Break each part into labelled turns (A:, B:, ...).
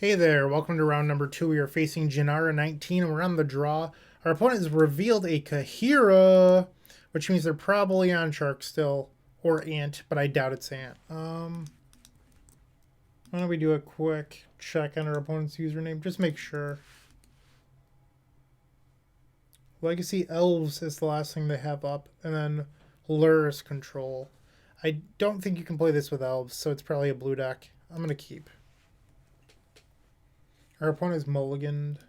A: Hey there, welcome to round number 2. We are facing Janara 19 and we're on the draw. Our opponent has revealed a Kahira, which means they're probably on Shark still, or Ant, but I doubt it's Ant. Why don't we do a quick check on our opponent's username? Just make sure. Legacy Elves is the last thing they have up, and then Lurrus Control. I don't think you can play this with Elves, so it's probably a blue deck. I'm going to keep. Our opponent is mulliganed.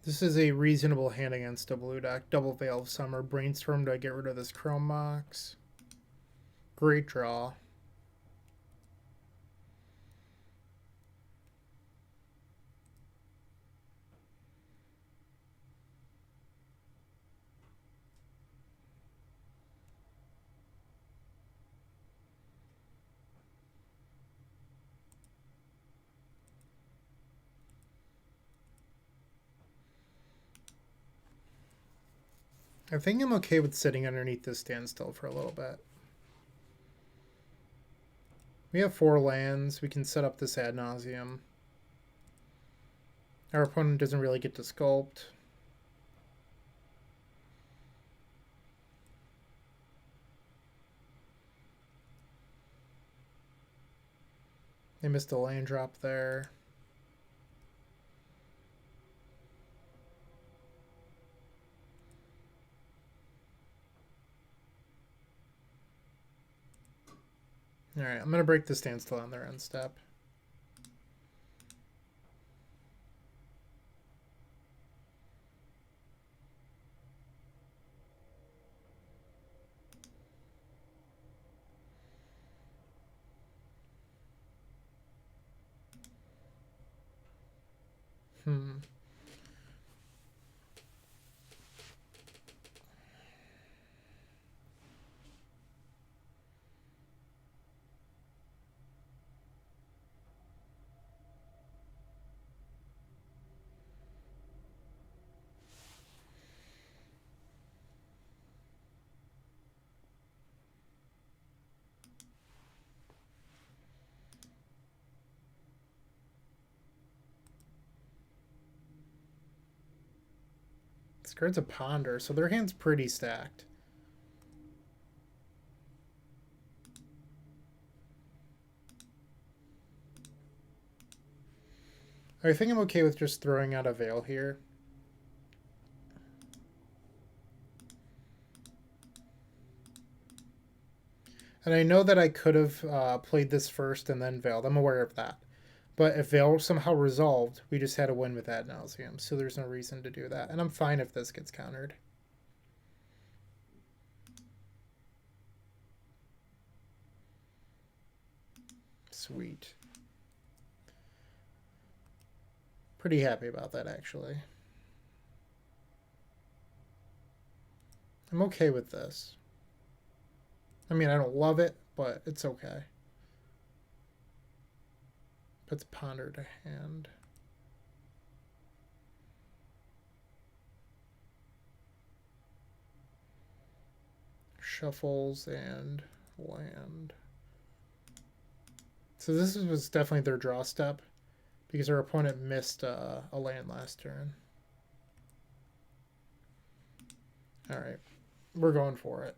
A: This is a reasonable hand against a blue deck. Double Veil of Summer. Brainstorm to get rid of this Chrome Mox. Great draw. I think I'm okay with sitting underneath this standstill for a little bit. We have 4 lands. We can set up this ad nauseum. Our opponent doesn't really get to sculpt. They missed a land drop there. Alright, I'm going to break the standstill on their end step. This card's a Ponder, so their hand's pretty stacked. I think I'm okay with just throwing out a Veil here. And I know that I could have played this first and then Veiled. I'm aware of that. But if Veil somehow resolved, we just had a win with ad nauseum. So there's no reason to do that. And I'm fine if this gets countered. Sweet. Pretty happy about that, actually. I'm okay with this. I mean, I don't love it, but it's okay. Puts Ponder to hand. Shuffles and land. So this was definitely their draw step because our opponent missed a land last turn. All right, we're going for it.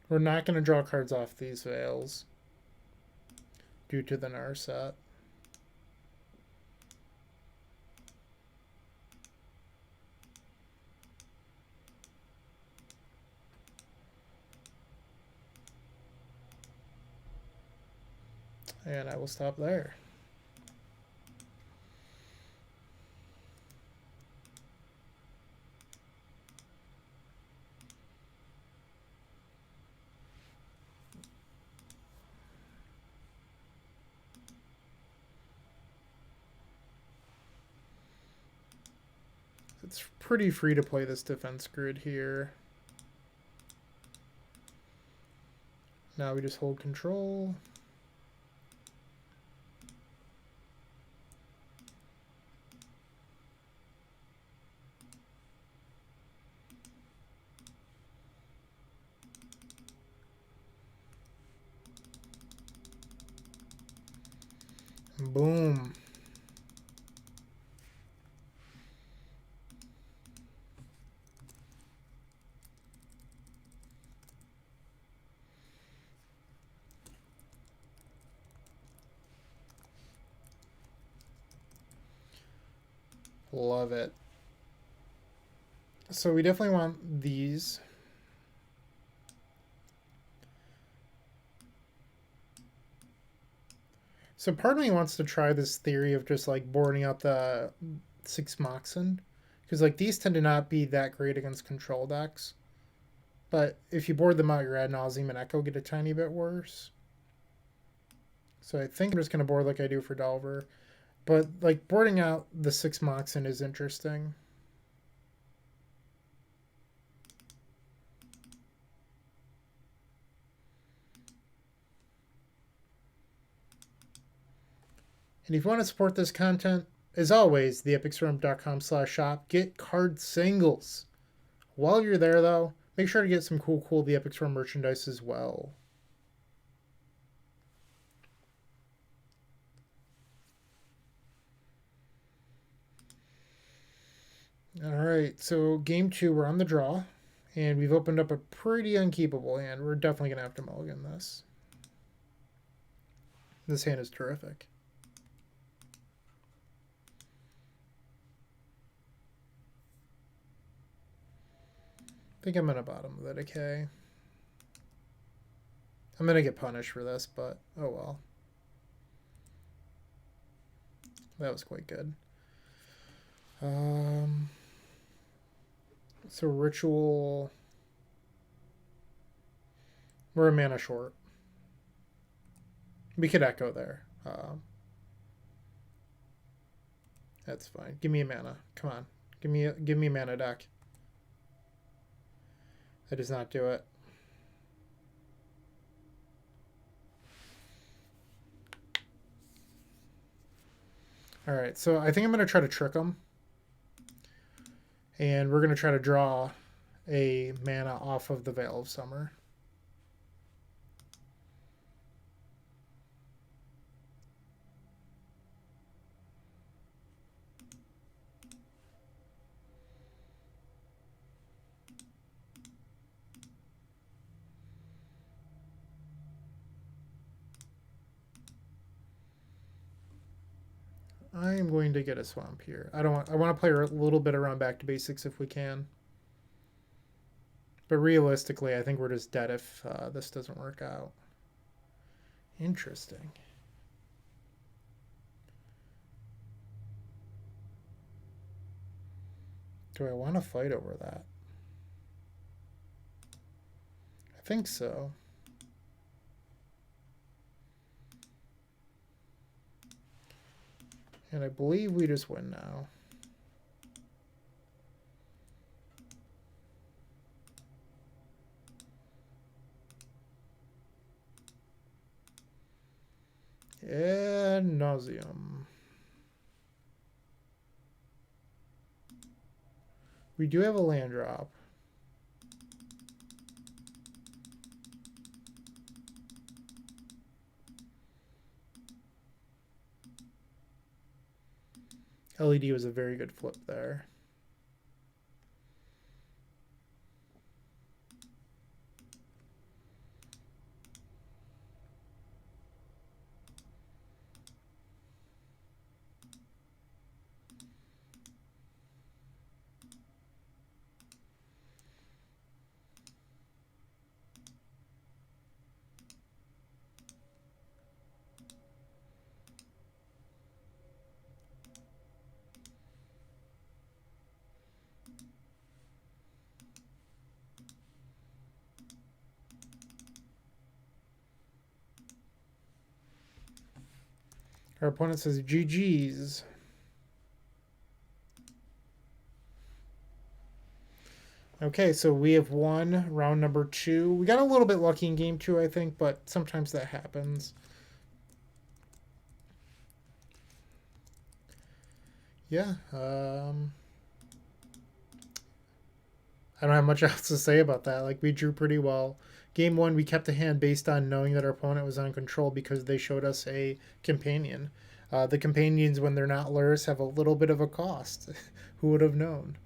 A: We're not going to draw cards off these Veils due to the Narset. And I will stop there. It's pretty free to play this defense grid here. Now we just hold control. Boom. Love it. So we definitely want these. So part of me wants to try this theory of just like boarding out the 6 Moxen. Because like these tend to not be that great against control decks. But if you board them out, your Ad Nauseam and Echo get a tiny bit worse. So I think I'm just going to board like I do for Delver. But like boarding out the 6 Moxen is interesting. And if you want to support this content, as always, theepicstorm.com/shop. Get card singles. While you're there, though, make sure to get some cool The Epic Storm merchandise as well. Alright, so game 2, we're on the draw. And we've opened up a pretty unkeepable hand. We're definitely going to have to mulligan this. This hand is terrific. I think I'm going to bottom the decay. I'm going to get punished for this, but oh well. That was quite good. So Ritual... We're a mana short. We could Echo there. That's fine. Give me a mana. Come on. Give me a mana deck. That does not do it. Alright, so I think I'm going to try to trick them. And we're going to try to draw a mana off of the Veil of Summer. I am going to get a swamp here. I want to play a little bit around back to basics if we can. But realistically, I think we're just dead if this doesn't work out. Interesting. Do I want to fight over that? I think so. And I believe we just win now. Ad Nauseam. We do have a land drop. LED was a very good flip there. Our opponent says GG's. Okay, so we have won round number 2. We got a little bit lucky in game 2, I think, but sometimes that happens. Yeah, I don't have much else to say about that. Like, we drew pretty well. Game 1, we kept a hand based on knowing that our opponent was on control because they showed us a companion. The companions, when they're not lures, have a little bit of a cost. Who would have known?